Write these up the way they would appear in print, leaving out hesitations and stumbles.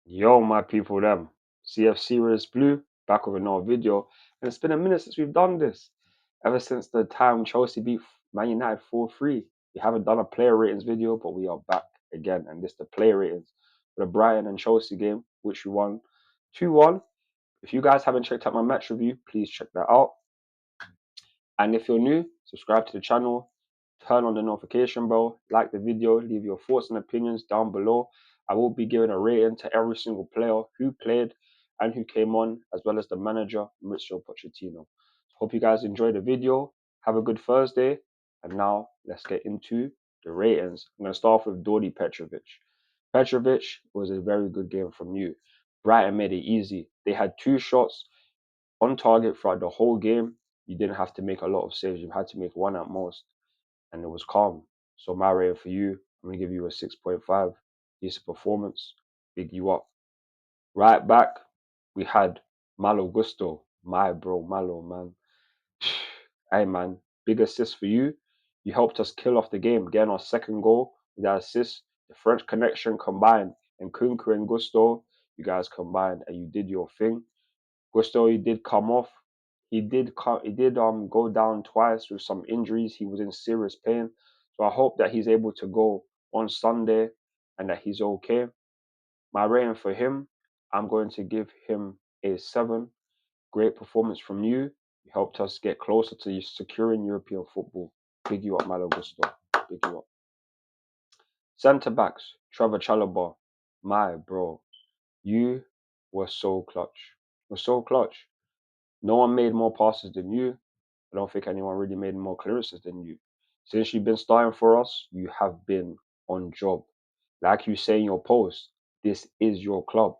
Yo, my people, them. CF Serious Blue, back with another video. And it's been a minute since we've done this. Ever since the time Chelsea beat Man United 4-3. We haven't done a player ratings video, but we are back again. And this the player ratings for the Brighton and Chelsea game, which we won 2-1. If you guys haven't checked out my match review, please check that out. And if you're new, subscribe to the channel, turn on the notification bell, like the video, leave your thoughts and opinions down below. I will be giving a rating to every single player who played and who came on, as well as the manager, Mauricio Pochettino. Hope you guys enjoyed the video. Have a good Thursday. And now let's get into the ratings. I'm going to start off with Dordi Petrovic. Petrovic was a very good game from you. Brighton made it easy. They had 2 shots on target throughout the whole game. You didn't have to make a lot of saves. You had to make one at most, and it was calm. So my rating for you, I'm gonna give you a 6.5. Decent performance. Big you up. Right back, we had Malo Gusto. My bro, Malo, man. Hey man, big assist for you. You helped us kill off the game, getting our second goal with that assist. The French connection combined, and Nkunku and Gusto, you guys combined, and you did your thing. Gusto, he did come off. He did go down twice with some injuries. He was in serious pain. So I hope that he's able to go on Sunday and that he's okay. My rating for him, I'm going to give him a 7. Great performance from you. You helped us get closer to securing European football. Big you up, Malo Gusto. Big you up. Centre backs, Trevor Chalobah. My bro, you were so clutch. Were so clutch. No one made more passes than you. I don't think anyone really made more clearances than you. Since you've been starting for us, you have been on job. Like you say in your post, this is your club.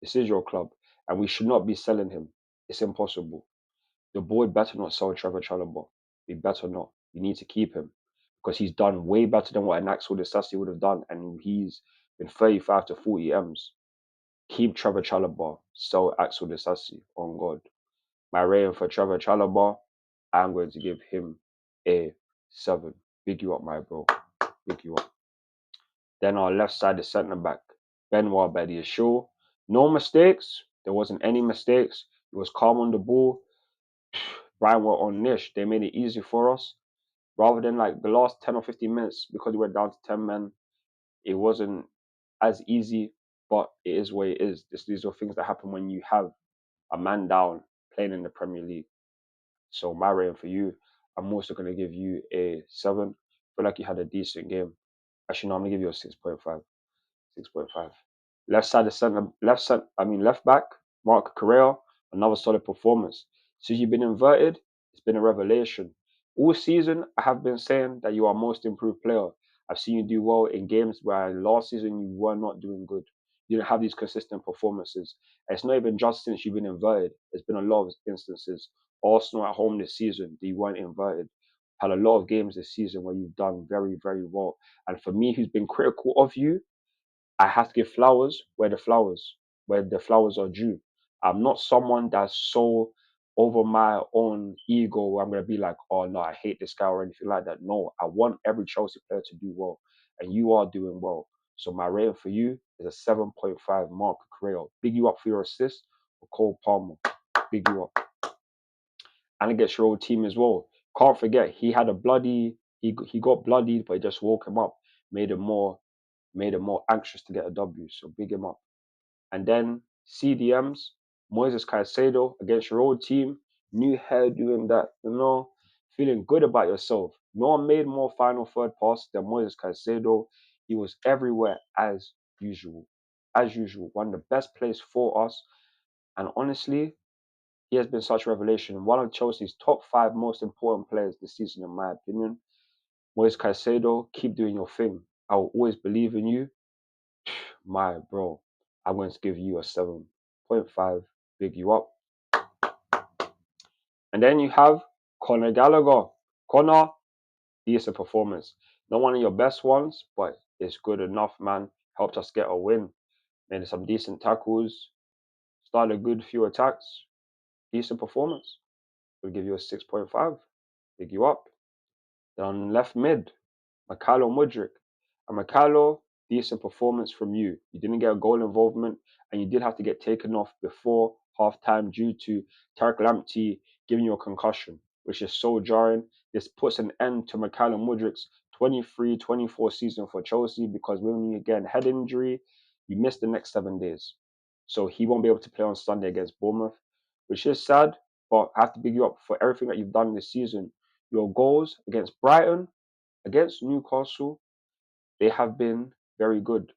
This is your club. And we should not be selling him. It's impossible. The board better not sell Trevor Chalobah. We better not. We need to keep him. Because he's done way better than what an Axel Disasi would have done. And he's been 35 to 40 M's. Keep Trevor Chalobah. Sell Axel Disasi. On God. My rating for Trevor Chalobah, I'm going to give him a 7. Big you up, my bro. Big you up. Then our left side, the centre back, Benoit Badiashile. No mistakes. There wasn't any mistakes. He was calm on the ball. Brian were on niche. They made it easy for us. Rather than like the last 10 or 15 minutes, because we were down to 10 men, it wasn't as easy, but it is what it is. These are things that happen when you have a man down playing in the Premier League. So my rating for you, I'm also going to give you a 7. I feel like you had a decent game. Actually, no, I'm going to give you a 6.5. 6.5. Left back, Mark Correa, another solid performance. Since you've been inverted, it's been a revelation. All season, I have been saying that you are most improved player. I've seen you do well in games where last season you were not doing good. You didn't have these consistent performances. And it's not even just since you've been inverted. There's been a lot of instances. Arsenal at home this season, they weren't inverted. Had a lot of games this season where you've done very, very well. And for me, who's been critical of you, I have to give where the flowers are due. I'm not someone that's so over my own ego where I'm gonna be like, oh no, I hate this guy or anything like that. No, I want every Chelsea player to do well, and you are doing well. So my rating for you is a 7.5. Mark Correa. Big you up for your assist for Cole Palmer. Big you up, and against your old team as well. Can't forget he had a bloody he got bloodied, but it just woke him up, made him more anxious to get a W. So big him up. And then CDMs, Moises Caicedo against your old team, new hair doing that, feeling good about yourself. No one made more final third passes than Moises Caicedo. He was everywhere as usual. As usual, one of the best plays for us. And honestly, he has been such a revelation. One of Chelsea's top 5 most important players this season, in my opinion. Moises Caicedo, keep doing your thing. I will always believe in you. My bro, I'm going to give you a 7.5. Big you up. And then you have Conor Gallagher. Conor, decent performance. Not one of your best ones, but it's good enough, man. Helped us get a win. Made some decent tackles. Started a good few attacks. Decent performance. We'll give you a 6.5. Big you up. Then on left mid, Mikhailo Mudryk. And Mikhailo, decent performance from you. You didn't get a goal involvement, and you did have to get taken off before half-time due to Tarek Lamptey giving you a concussion, which is so jarring. This puts an end to Micallum Mudrik's 23-24 season for Chelsea, because when you get a head injury, you miss the next 7 days. So he won't be able to play on Sunday against Bournemouth, which is sad, but I have to big you up for everything that you've done this season. Your goals against Brighton, against Newcastle, they have been very good.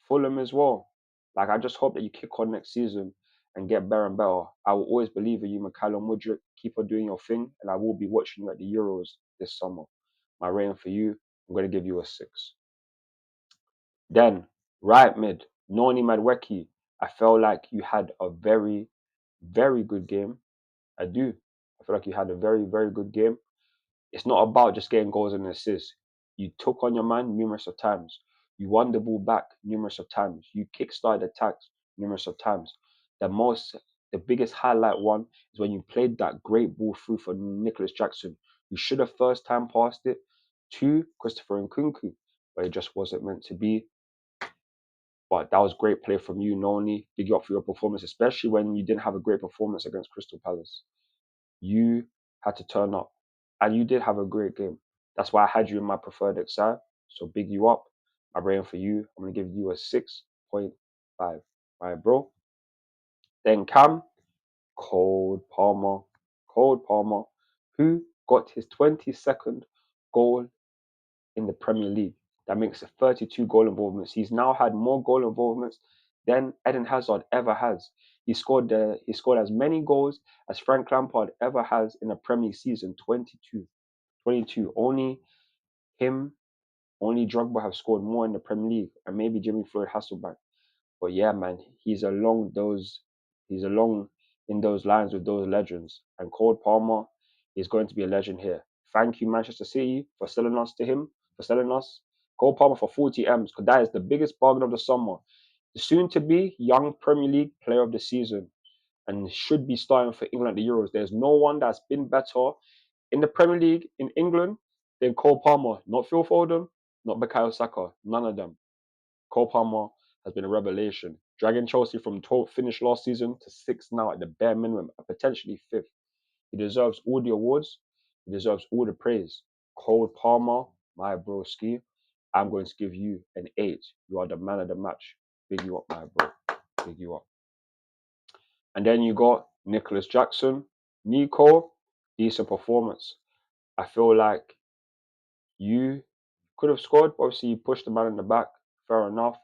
Fulham as well. Like, I just hope that you kick on next season and get better and better. I will always believe in you, Micallum Mudryk. Keep on doing your thing, and I will be watching you at the Euros this summer. My rating for you, I'm going to give you a 6. Then, right mid, Noni Madweki. I felt like you had a very, very good game. I do. I feel like you had a very, very good game. It's not about just getting goals and assists. You took on your man numerous of times. You won the ball back numerous of times. You kickstarted attacks numerous of times. The biggest highlight one is when you played that great ball through for Nicholas Jackson, who should have first time passed it to Christopher Nkunku, but it just wasn't meant to be. But that was great play from you, Noni. Big you up for your performance, especially when you didn't have a great performance against Crystal Palace. You had to turn up, and you did have a great game. That's why I had you in my preferred XI. So big you up. My rating for you, I'm gonna give you a 6.5. Right, bro. Then Cam, Cole Palmer, who got his 22nd goal in the Premier League. That makes it 32 goal involvements. He's now had more goal involvements than Eden Hazard ever has. He scored as many goals as Frank Lampard ever has in a Premier League season, 22. 22. Only Drogba have scored more in the Premier League, and maybe Jimmy Floyd Hasselbank. But yeah, man, he's along in those lines with those legends. And Cole Palmer is going to be a legend here. Thank you, Manchester City, for selling us Cole Palmer for 40 M's, because that is the biggest bargain of the summer. The soon-to-be young Premier League player of the season, and should be starting for England at the Euros. There's no one that's been better in the Premier League in England than Cole Palmer. Not Phil Foden, not Bukayo Saka, none of them. Cole Palmer has been a revelation, dragging Chelsea from 12th finish last season to 6th now at the bare minimum, and potentially 5th. He deserves all the awards. He deserves all the praise. Cole Palmer, my broski, I'm going to give you an 8. You are the man of the match. Big you up, my bro. Big you up. And then you got Nicholas Jackson. Nico, decent performance. I feel like you could have scored, but obviously you pushed the man in the back. Fair enough.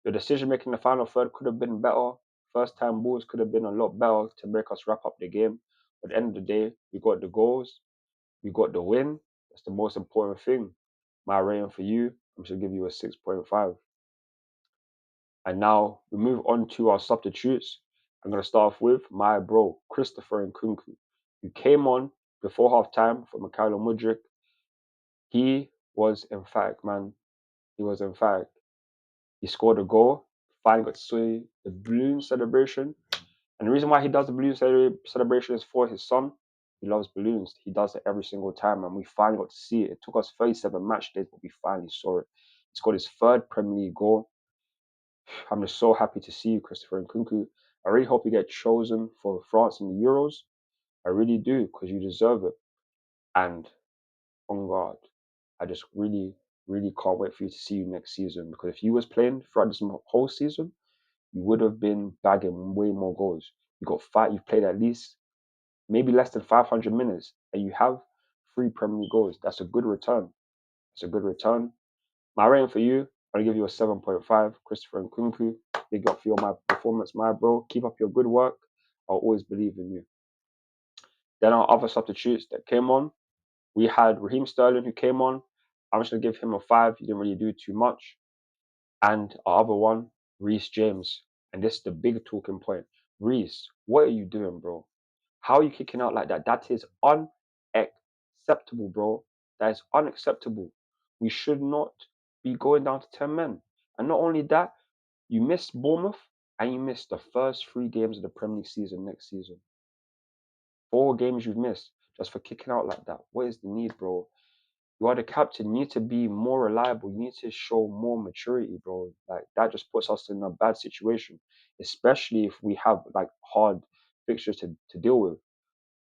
Your decision making in the final third could have been better. First time balls could have been a lot better to make us wrap up the game. But at the end of the day, we got the goals, we got the win. That's the most important thing. My rating for you, I'm just gonna give you a 6.5. And now we move on to our substitutes. I'm gonna start off with my bro, Christopher Nkunku, who came on before half time for Micallum Mudryk. He was emphatic, man. He was emphatic. He scored a goal. Finally got to see the balloon celebration. And the reason why he does the balloon celebration is for his son. He loves balloons. He does it every single time, and we finally got to see it. It took us 37 match days, but we finally saw it. He scored his 3rd Premier League goal. I'm just so happy to see you, Christopher Nkunku. I really hope you get chosen for France in the Euros. I really do, because you deserve it. And on God, I just really, really can't wait for you to see you next season, because if you was playing throughout this whole season, you would have been bagging way more goals. You've played at least maybe less than 500 minutes, and you have 3 Premier League goals. That's a good return. It's a good return. My rating for you, I'm gonna give you a 7.5. Christopher Nkunku, big up for my performance, my bro. Keep up your good work. I'll always believe in you. Then our other substitutes that came on, we had Raheem Sterling, who came on. I'm just gonna give him a 5. He didn't really do too much. And our other one, Reece James. And this is the big talking point. Reece, what are you doing, bro? How are you kicking out like that? That is unacceptable, bro. That is unacceptable. We should not be going down to 10 men. And not only that, you missed Bournemouth and you missed the first 3 games of the Premier League season next season. 4 games you've missed just for kicking out like that. What is the need, bro? You are the captain. You need to be more reliable. You need to show more maturity, bro. Like that just puts us in a bad situation, especially if we have like hard fixtures to deal with.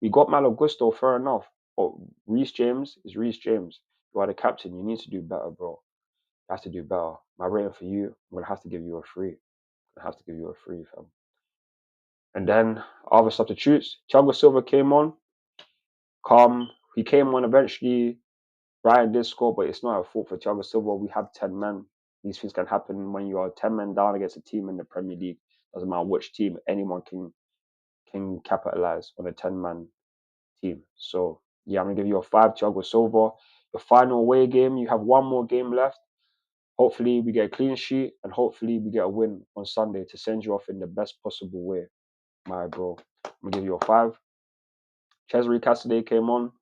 We got Malo Gusto, fair enough. But Reece James is Reece James. You are the captain. You need to do better, bro. You have to do better. My rating for you, I'm gonna have to give you a three. I have to give you a three, fam. And then other substitutes, Thiago Silva came on. Calm. He came on eventually. Brighton did score, but it's not a fault for Thiago Silva. We have 10 men. These things can happen when you are 10 men down against a team in the Premier League. Doesn't matter which team, anyone can capitalize on a 10-man team. So yeah, I'm gonna give you a 5, Thiago Silva. The final away game, you have one more game left. Hopefully we get a clean sheet and hopefully we get a win on Sunday to send you off in the best possible way, my bro. I'm gonna give you a 5. Cesare Caicedo came on. I'm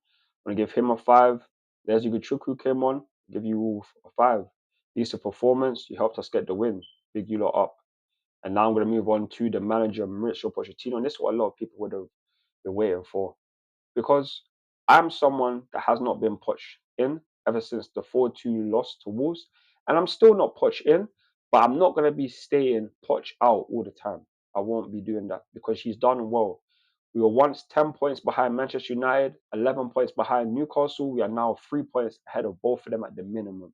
gonna give him a 5. Leslie Guchuku came on. Give you a 5. Decent performance. You helped us get the win. Big you lot up. And now I'm gonna move on to the manager Mauricio Pochettino. And this is what a lot of people would have been waiting for, because I'm someone that has not been poached in ever since the 4-2 loss to Wolves. And I'm still not poached in, but I'm not going to be staying poached out all the time. I won't be doing that because he's done well. We were once 10 points behind Manchester United, 11 points behind Newcastle. We are now 3 points ahead of both of them at the minimum.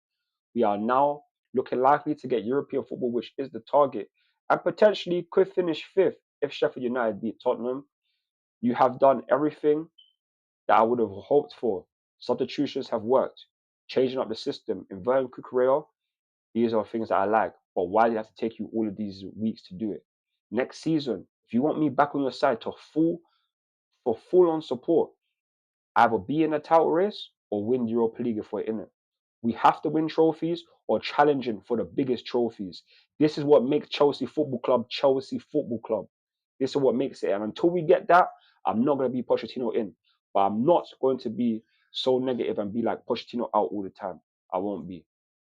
We are now looking likely to get European football, which is the target, and potentially could finish 5th if Sheffield United beat Tottenham. You have done everything that I would have hoped for. Substitutions have worked. Changing up the system, inverting Cucurella, these are things that I like. But why did it have to take you all of these weeks to do it? Next season, if you want me back on your side for full on support, either be in a title race or win Europa League if we're in it. We have to win trophies or challenging for the biggest trophies. This is what makes Chelsea Football Club Chelsea Football Club. This is what makes it. And until we get that, I'm not going to be Pochettino in. But I'm not going to be so negative and be like Pochettino out all the time. I won't be.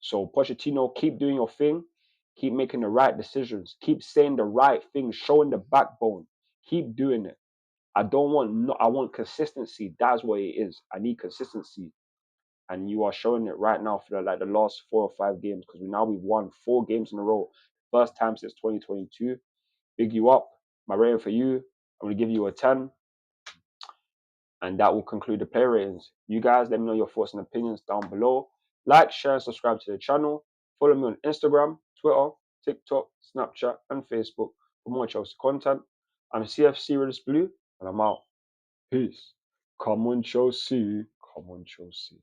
So Pochettino, keep doing your thing. Keep making the right decisions. Keep saying the right things, showing the backbone. Keep doing it. I don't want no, I want consistency. That's what it is. I need consistency. And you are showing it right now for the last 4 or 5 games, because we've won 4 games in a row. First time since 2022. Big you up. My rating for you, I'm gonna give you a 10. And that will conclude the player ratings. You guys, let me know your thoughts and opinions down below. Like, share, and subscribe to the channel. Follow me on Instagram, Twitter, TikTok, Snapchat, and Facebook for more Chelsea content. I'm CFC Relentless Blue, and I'm out. Peace. Come on, Chelsea. Come on, Chelsea.